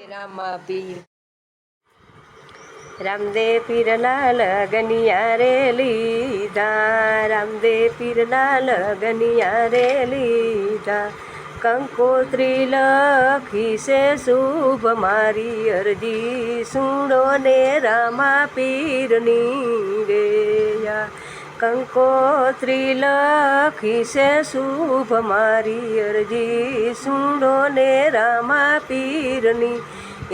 રામા પીર રામદેવ પીરના લગનિયા રે લીધા, રામદેવ પીરના લગનિયા રે લીધા. કંકોત્રી લખી છે શુભ મારી અરજી, સુણો ને રામા પીરની રેયા. કંકોત્રી લખી છે શુભ મારી અરજી, સુણો ને રામા પીરની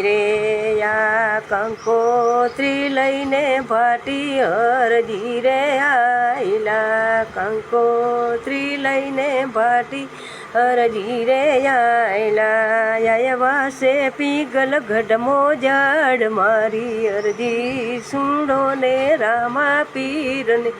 રેયા. કંકોત્રી લઈને ભાટી અરજી રે આયલા, કંકોત્રી લઈને ભાટી અરજી રે આયલા. વાસે પીગલ ગઢમો જાડ મારી અરજી, સુણો ને રામા પીરને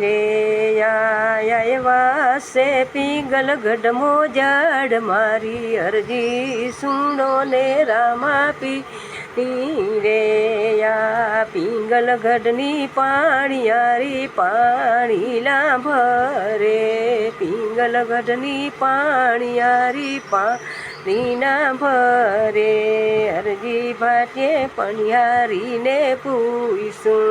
રેયા. વાસે પીગલ ગઢમો જાડ મારી અરજી, સુણો ને રામા પીરની રેયા. પીંગલ ગઢની પાણીયારી પાણી લાભરે, પીંગલ ગઢની પાણીયારી પાણી ના ભરે. અરજી ભાટીએ પણિયારીને પૂછું,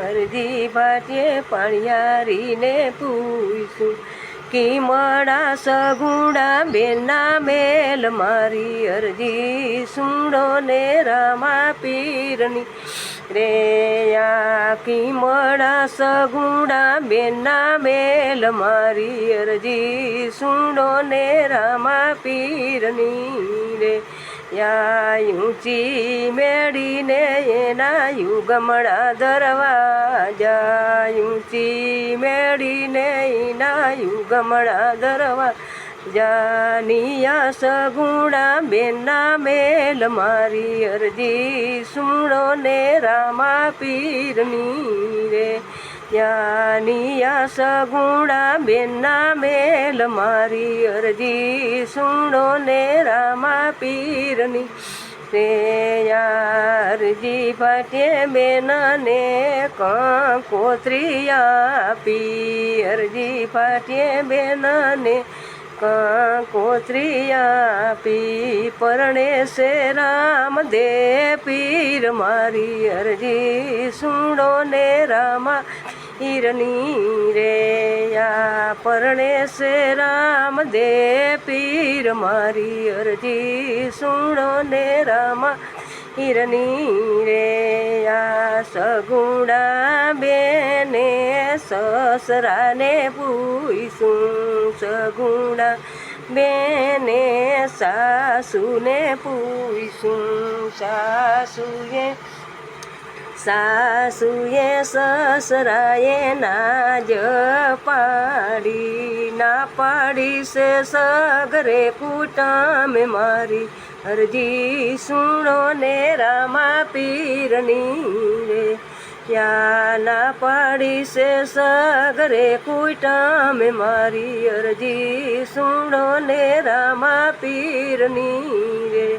અરજી ભાટીએ પણિયારીને પૂછું. કીમડા સગુણા બેના મેલ મારી અરજી, સુણો ને રામા પીરની રેયા. કીમડા સગુણા બેના મેલ મારી અરજી, સુણો ને રામા પીરની રે. ઊંચી મેળીને એના યુગમડા દરવાજા, ઊંચી મેળીને એના યુગમડા દરવાજા. નિયા સગુણા બેના મેલ મારી અરજી, સુણો ને રામા પીરની રે. નિયા સગુણા બેના મેલ મારી અરજી, સુણો ને રામા પીરની રેયા. અરજી ભાટીએ બેનને કંકોત્રી આપી, અરજી ભાટીએ બેનને કંકોત્રી આપી. પરણે છે રામદેવ પીર મારી અરજી, સુણો ને રામા પીરની રેયા. પરણે છે રામદેવ પીર મારી અરજી, સુણો ને રામા પીરની રેયા. સગુણા બેને સસરાને પૂછું, સગુણા બેને સાસુને પૂછું. સાસુએ સસરાએ નાજ પાડી, ના પાડી છે સગરે કુટુંબ મારી અરજી, સુણો ને રામા પીરની રે. ના પાડી છે સગરે કુટુંબ મારી અરજી, સુણો ને રામા પીરની રે.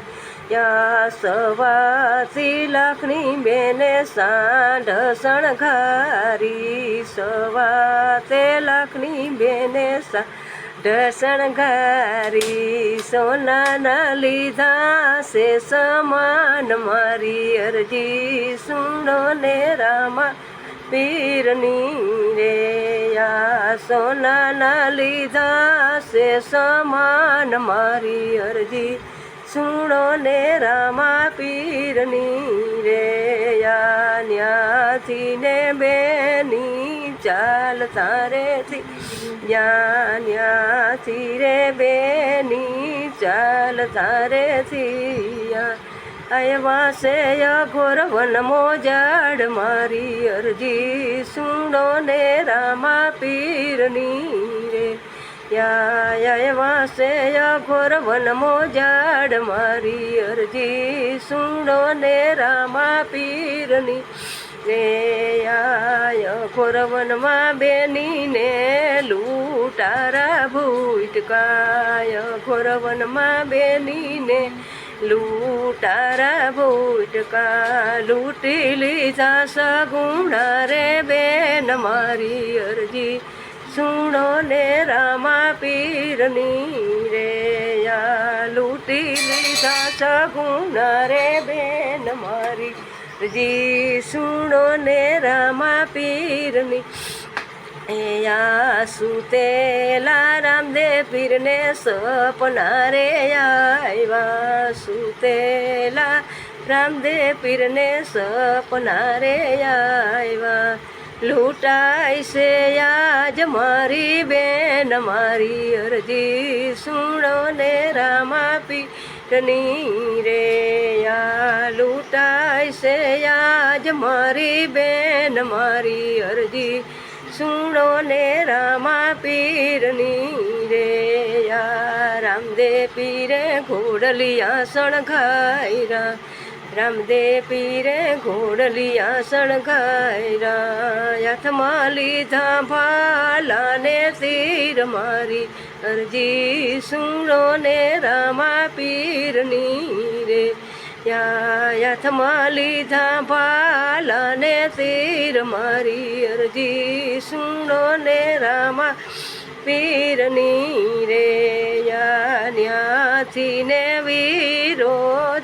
સવાથી લાખની બેને સાંઢ શણગારી, સવાતે લાખની બેને સાંઢ શણગારી. સોનાના લીધા છે સમાન મારી અરજી, સુણો ને રામા પીરની રેયા. સોનાના લીધા છે સમાન મારી અરજી, સુણો ને રામા પીરની રેયા. ન્યાથી ને બેની ચાલ તારેથી, ન્યાથી રે બેની ચાલ તારેથી. આવ્યા છે અઘોર વનમો જાડ મારી અરજી, સુણો ને રામા પીરની રે. આવ્યા છે અઘોર વનમો જાડ મારી અરજી, સુણો ને રામા પીરની રેયા. અઘોર વનમાં બેનીને લૂંટારા ભૂટકા, અઘોર વનમાં બેનીને લૂંટારા ભૂટકા. લૂંટી લીધા સગુણા રે બેન મારી અરજી, સુણો ને રામા પીરની રે. યા લૂંટી લીધા સગુણ રે બેન મારી જી સુણો ને રામા પીરની યા સુતેલા રામદેવ પીરને સપના રે આવ્યા સુતેલા રામદેવ પીરને સપના રે આવ્યા લૂંટાય છે આજ મારી બેન મારી અરજી સુણો ને રામા પીરની રે યા લૂંટાય છે આજ મારી બેન મારી અરજી સુણો ને રામા પીરની રે યા રામદેવ પીરે ઘોડલિયા સણગાયરા રામદેવ પીરે ઘોડલિયા સણગાયરા હાથમાં લીધા ભાલાને તીર મારી અરજી સુણો ને રામા પીરની રે યા હાથમાં લીધા ભાલાને તીર મારી અરજી સુણો ને રામા પીરની રે યા ન્યાથી ને વીરો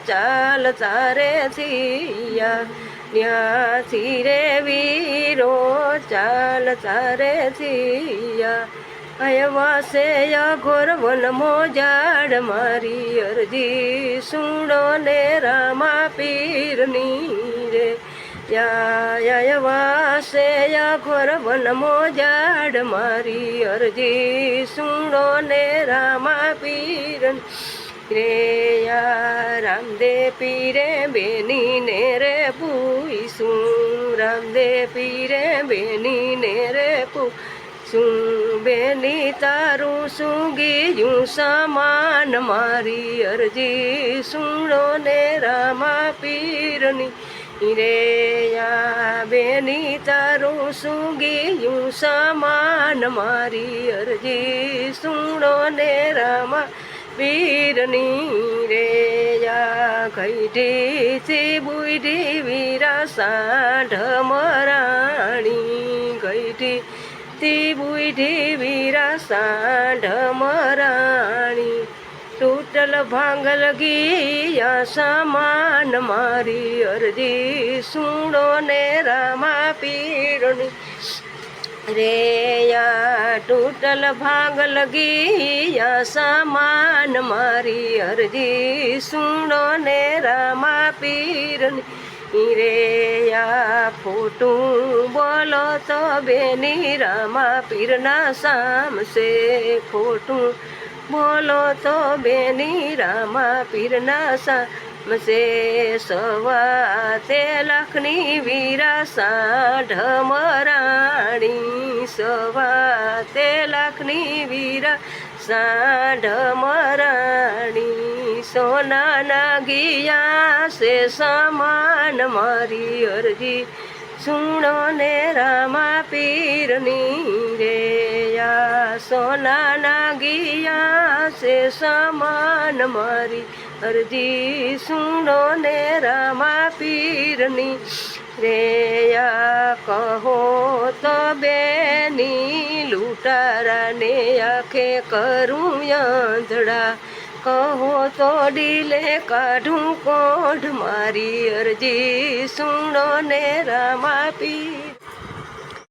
ચાલતા રે થિયા ન્યાથી રે વીરો ચાલતા રે થિયા આવ્યા છે અઘોર વનમો ઝાડ મારી અરજી સુણો ને રામા પીરની રે આવ્યા છે અઘોર વનમો ઝાડ મારી અરજી સુણો ને રામા પીરની રે યા રામદેવ પીરે બેનીને રે પૂઈશું રામદેવ પીરે બેનીને રે શું બેની તારું સૂંગીયું સામાન મારી અરજી સુણો ને રામા પીરની રે યા બેની તારું સૂંગીયું સામાન મારી અરજી સુણો ને રામા પીરની રે યા ગઈઢીથી બુઈઢી વીરા સાંઢ મરાણી ગઈઢી તી બુઈઢી વીરા સાંઢ મરાણી તૂટલ ભાંગલ ગીયા સામાન મારી અરજી સુણો ને રામા પીરની રે યા તૂટલ ભાંગલ ગીયા સામાન મારી અરજી સુણો ને રામા પીરની રે યા ખોટું બોલો તો બેની રામા પીરના સામસે ખોટું બોલો તો બેની રામા પીરના સામસે સવા લાખની વીરા સાંઢ મરાણી સવા લાખની વીરા સાંઢ મરાણી સોનાના ગિયા છે સામાન મારી અરજી સુણો ને રામા પીરની રે યા સોનાના ગિયા છે સામાન મારી અરજી સુણો ને રામા પીરની રે યા કહો તો બેની લૂંટારાને આંખે કરું આંધળા કહો તો ડીલે કાઢું કોઢ મારી અરજી સુણો ને રામા પીર